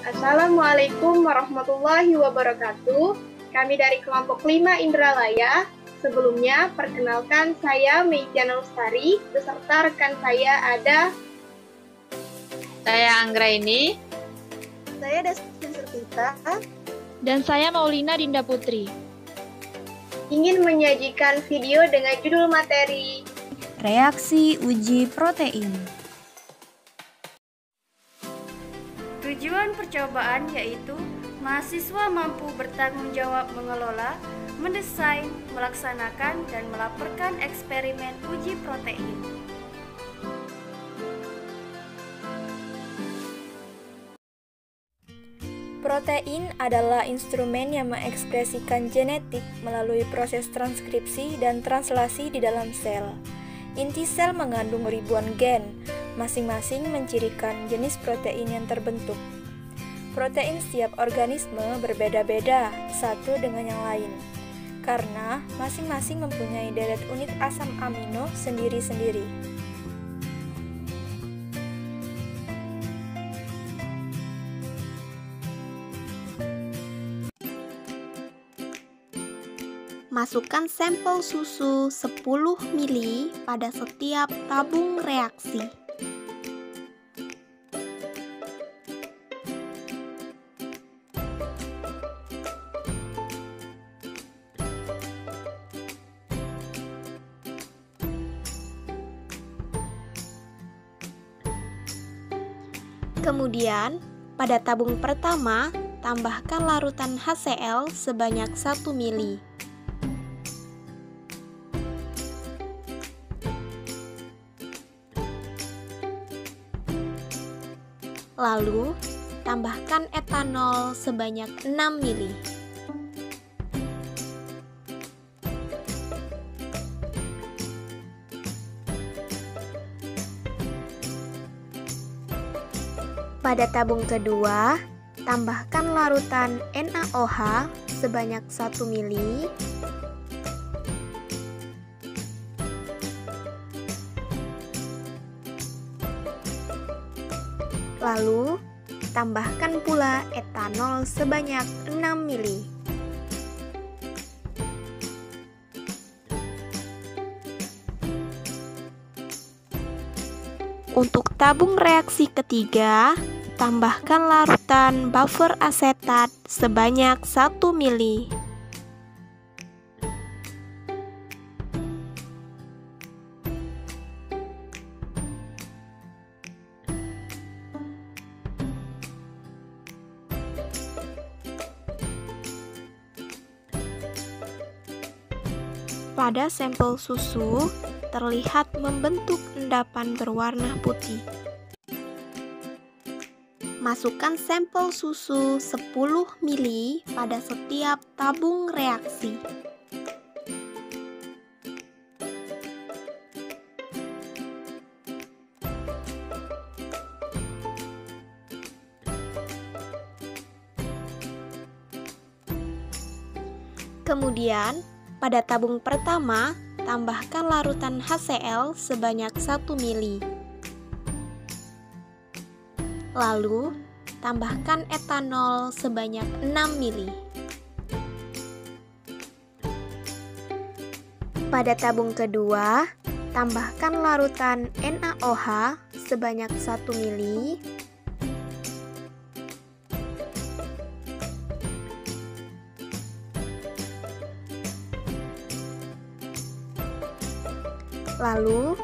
Assalamualaikum warahmatullahi wabarakatuh. Kami dari kelompok 5 Indralaya. Sebelumnya, perkenalkan saya Meikiana Lustari, beserta rekan saya ada saya Anggraini, saya Destin Sertita, dan saya Maulina Dinda Putri. Ingin menyajikan video dengan judul materi Reaksi uji protein. Tujuan percobaan yaitu mahasiswa mampu bertanggung jawab mengelola, mendesain, melaksanakan, dan melaporkan eksperimen uji protein. Protein adalah instrumen yang mengekspresikan genetik melalui proses transkripsi dan translasi di dalam sel. Inti sel mengandung ribuan gen, masing-masing mencirikan jenis protein yang terbentuk. Protein setiap organisme berbeda-beda satu dengan yang lain, karena masing-masing mempunyai deret unit asam amino sendiri-sendiri. Masukkan sampel susu 10 ml pada setiap tabung reaksi. Kemudian, pada tabung pertama, tambahkan larutan HCl sebanyak 1 ml. Lalu, tambahkan etanol sebanyak 6 ml. Pada tabung kedua, tambahkan larutan NaOH sebanyak 1 ml. Lalu, tambahkan pula etanol sebanyak 6 ml. Untuk tabung reaksi ketiga, tambahkan larutan buffer asetat sebanyak 1 ml. Pada sampel susu, terlihat membentuk endapan berwarna putih. Masukkan sampel susu 10 ml pada setiap tabung reaksi. Kemudian, pada tabung pertama, tambahkan larutan HCl sebanyak 1 ml. Lalu, tambahkan etanol sebanyak 6 ml. Pada tabung kedua, tambahkan larutan NaOH sebanyak 1 ml. Lalu,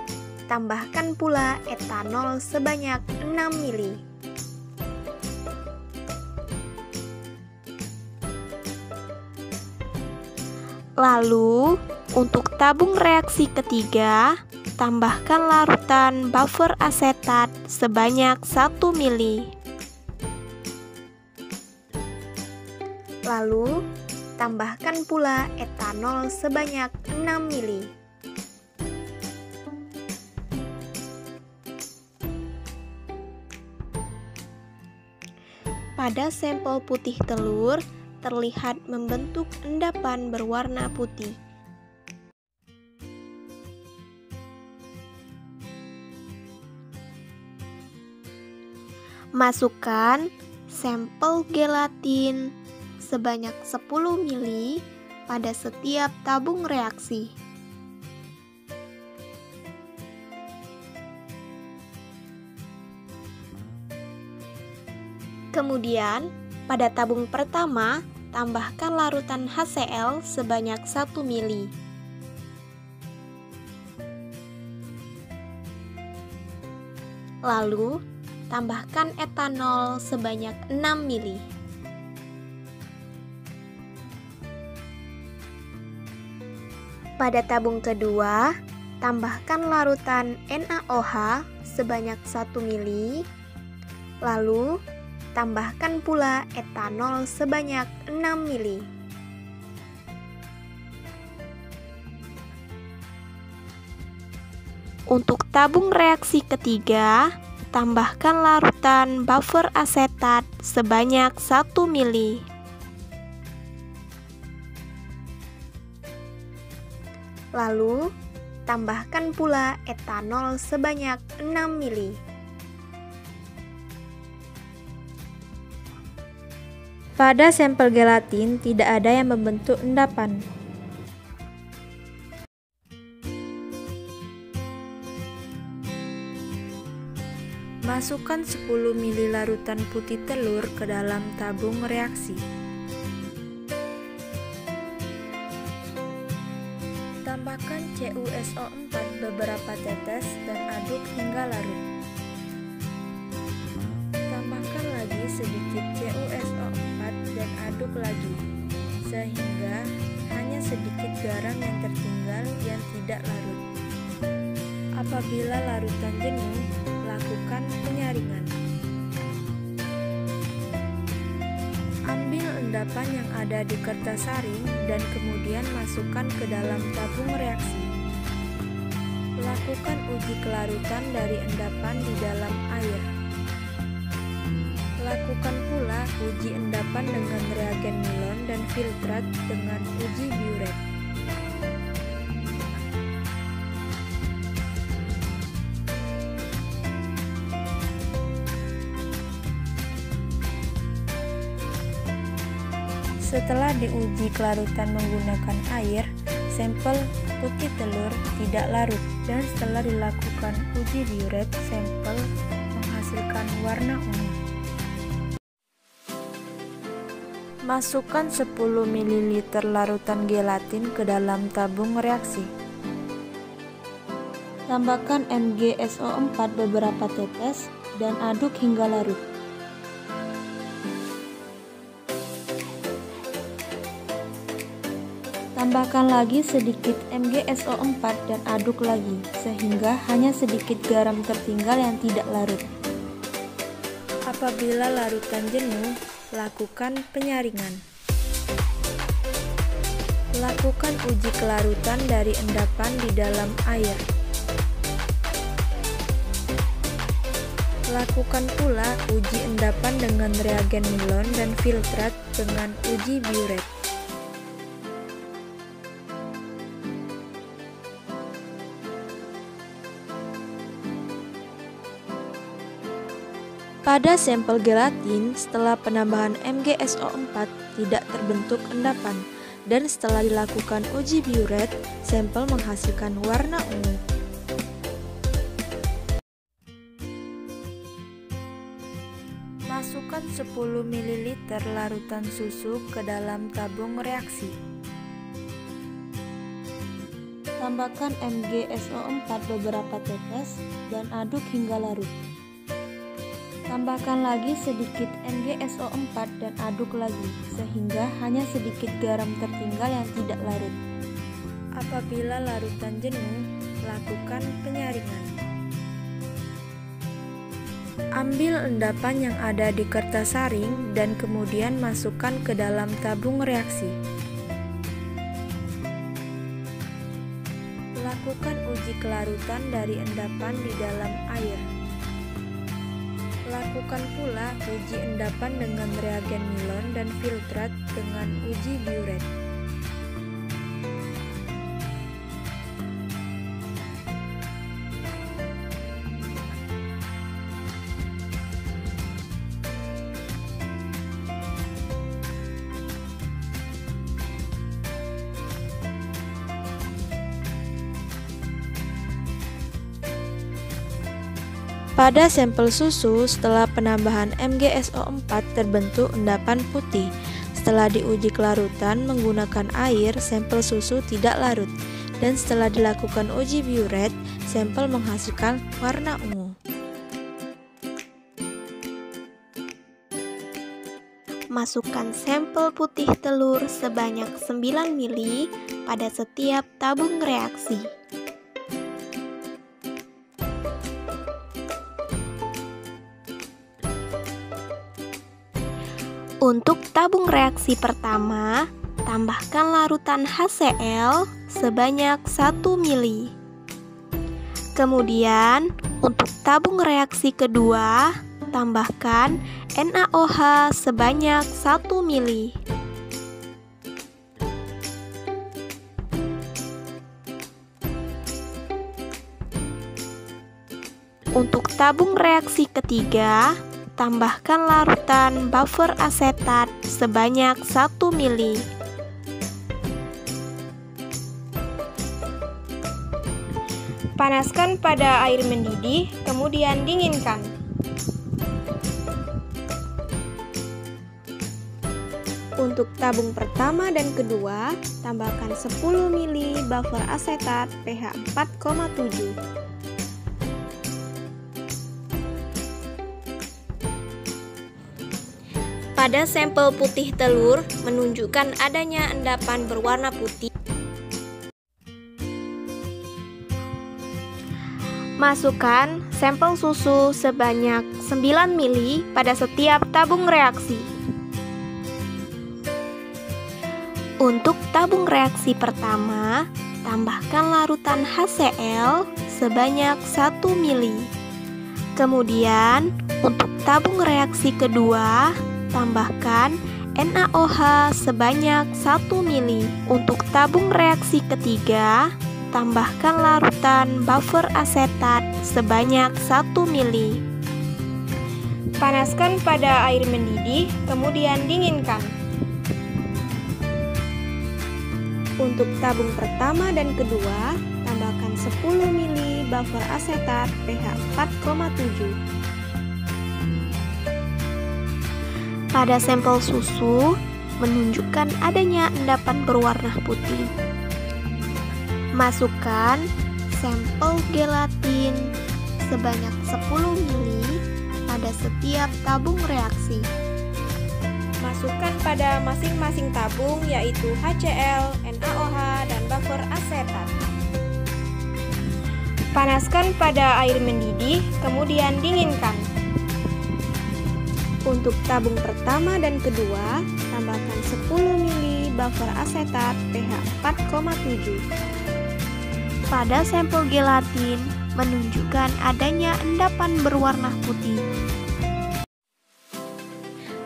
tambahkan pula etanol sebanyak 6 ml. Lalu, untuk tabung reaksi ketiga, tambahkan larutan buffer asetat sebanyak 1 ml. Lalu, tambahkan pula etanol sebanyak 6 ml. Pada sampel putih telur, terlihat membentuk endapan berwarna putih. Masukkan sampel gelatin sebanyak 10 ml pada setiap tabung reaksi. Kemudian, pada tabung pertama, tambahkan larutan HCl sebanyak 1 ml. Lalu, tambahkan etanol sebanyak 6 ml. Pada tabung kedua, tambahkan larutan NaOH sebanyak 1 ml. Lalu, tambahkan pula etanol sebanyak 6 ml. Untuk tabung reaksi ketiga, tambahkan larutan buffer asetat sebanyak 1 ml. Lalu, tambahkan pula etanol sebanyak 6 ml. Pada sampel gelatin tidak ada yang membentuk endapan. Masukkan 10 ml larutan putih telur ke dalam tabung reaksi. Tambahkan CuSO4 beberapa tetes dan aduk hingga larut. Tambahkan lagi sedikit CuSO4 dan aduk lagi, sehingga hanya sedikit garam yang tertinggal yang tidak larut. Apabila larutan jenuh, lakukan penyaringan. Ambil endapan yang ada di kertas saring dan kemudian masukkan ke dalam tabung reaksi. Lakukan uji kelarutan dari endapan di dalam air. Lakukan pula uji endapan dengan reagen nilon dan filtrat dengan uji biuret. Setelah diuji kelarutan menggunakan air, sampel putih telur tidak larut, dan setelah dilakukan uji biuret, sampel menghasilkan warna ungu. Masukkan 10 ml larutan gelatin ke dalam tabung reaksi. Tambahkan MgSO4 beberapa tetes dan aduk hingga larut. Tambahkan lagi sedikit MgSO4 dan aduk lagi, sehingga hanya sedikit garam tertinggal yang tidak larut. Apabila larutan jenuh, lakukan penyaringan. Lakukan uji kelarutan dari endapan di dalam air. Lakukan pula uji endapan dengan reagen nilon dan filtrat dengan uji biuret. Pada sampel gelatin, setelah penambahan MgSO4 tidak terbentuk endapan, dan setelah dilakukan uji biuret, sampel menghasilkan warna ungu. Masukkan 10 ml larutan susu ke dalam tabung reaksi. Tambahkan MgSO4 beberapa tetes dan aduk hingga larut. Tambahkan lagi sedikit MgSO4 dan aduk lagi, sehingga hanya sedikit garam tertinggal yang tidak larut. Apabila larutan jenuh, lakukan penyaringan. Ambil endapan yang ada di kertas saring dan kemudian masukkan ke dalam tabung reaksi. Lakukan uji kelarutan dari endapan di dalam air. Lakukan pula uji endapan dengan reagen nilon dan filtrat dengan uji biuret. Pada sampel susu, setelah penambahan MgSO4 terbentuk endapan putih. Setelah diuji kelarutan menggunakan air, sampel susu tidak larut. Dan setelah dilakukan uji biuret, sampel menghasilkan warna ungu. Masukkan sampel putih telur sebanyak 9 ml pada setiap tabung reaksi. Untuk tabung reaksi pertama, tambahkan larutan HCl sebanyak 1 ml. Kemudian, untuk tabung reaksi kedua, tambahkan NaOH sebanyak 1 ml. Untuk tabung reaksi ketiga, tambahkan larutan buffer asetat sebanyak 1 ml. Panaskan pada air mendidih, kemudian dinginkan. Untuk tabung pertama dan kedua, tambahkan 10 ml buffer asetat pH 4,7. Pada sampel putih telur menunjukkan adanya endapan berwarna putih. Masukkan sampel susu sebanyak 9 ml pada setiap tabung reaksi. Untuk tabung reaksi pertama, tambahkan larutan HCl sebanyak 1 ml. Kemudian, untuk tabung reaksi kedua, tambahkan NaOH sebanyak 1 ml. Untuk tabung reaksi ketiga, tambahkan larutan buffer asetat sebanyak 1 ml. Panaskan pada air mendidih, kemudian dinginkan. Untuk tabung pertama dan kedua, tambahkan 10 ml buffer asetat pH 4,7. Pada sampel susu, menunjukkan adanya endapan berwarna putih. Masukkan sampel gelatin sebanyak 10 ml pada setiap tabung reaksi. Masukkan pada masing-masing tabung yaitu HCl, NaOH, dan buffer asetat. Panaskan pada air mendidih, kemudian dinginkan. Untuk tabung pertama dan kedua, tambahkan 10 ml buffer asetat pH 4,7. Pada sampel gelatin menunjukkan adanya endapan berwarna putih.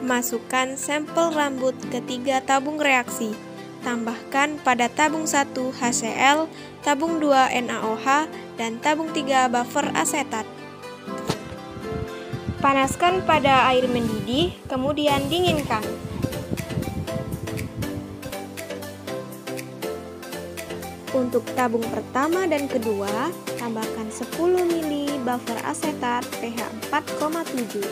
Masukkan sampel rambut ketiga tabung reaksi. Tambahkan pada tabung 1 HCl, tabung 2 NaOH, dan tabung 3 buffer asetat. Panaskan pada air mendidih, kemudian dinginkan. Untuk tabung pertama dan kedua, tambahkan 10 ml buffer asetat pH 4,7.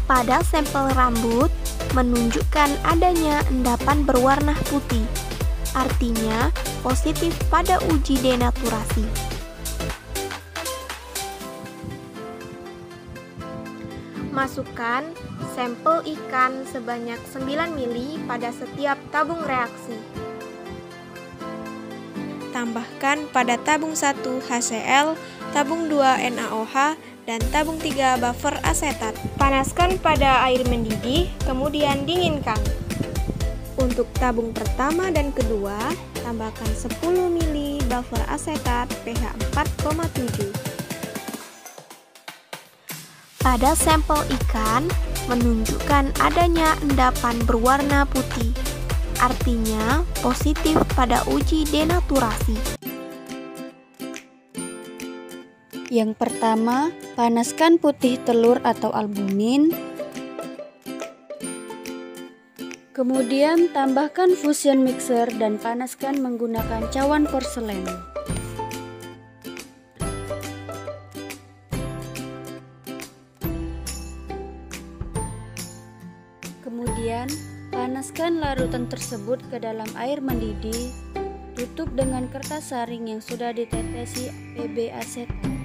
Pada sampel rambut, menunjukkan adanya endapan berwarna putih. Artinya, positif pada uji denaturasi. Masukkan sampel ikan sebanyak 9 ml pada setiap tabung reaksi. Tambahkan pada tabung 1 HCl, tabung 2 NaOH, dan tabung 3 buffer asetat. Panaskan pada air mendidih, kemudian dinginkan. Untuk tabung pertama dan kedua, tambahkan 10 ml buffer asetat pH 4,7. Pada sampel ikan, menunjukkan adanya endapan berwarna putih. Artinya, positif pada uji denaturasi. Yang pertama, panaskan putih telur atau albumin. Kemudian tambahkan fusion mixer dan panaskan menggunakan cawan porselen. Kemudian panaskan larutan tersebut ke dalam air mendidih. Tutup dengan kertas saring yang sudah ditetesi PB asetat.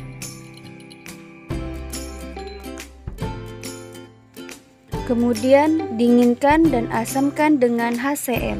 Kemudian dinginkan dan asamkan dengan HCl.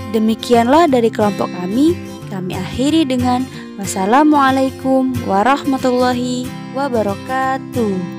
Demikianlah dari kelompok kami. Kami akhiri dengan wassalamualaikum warahmatullahi wabarakatuh.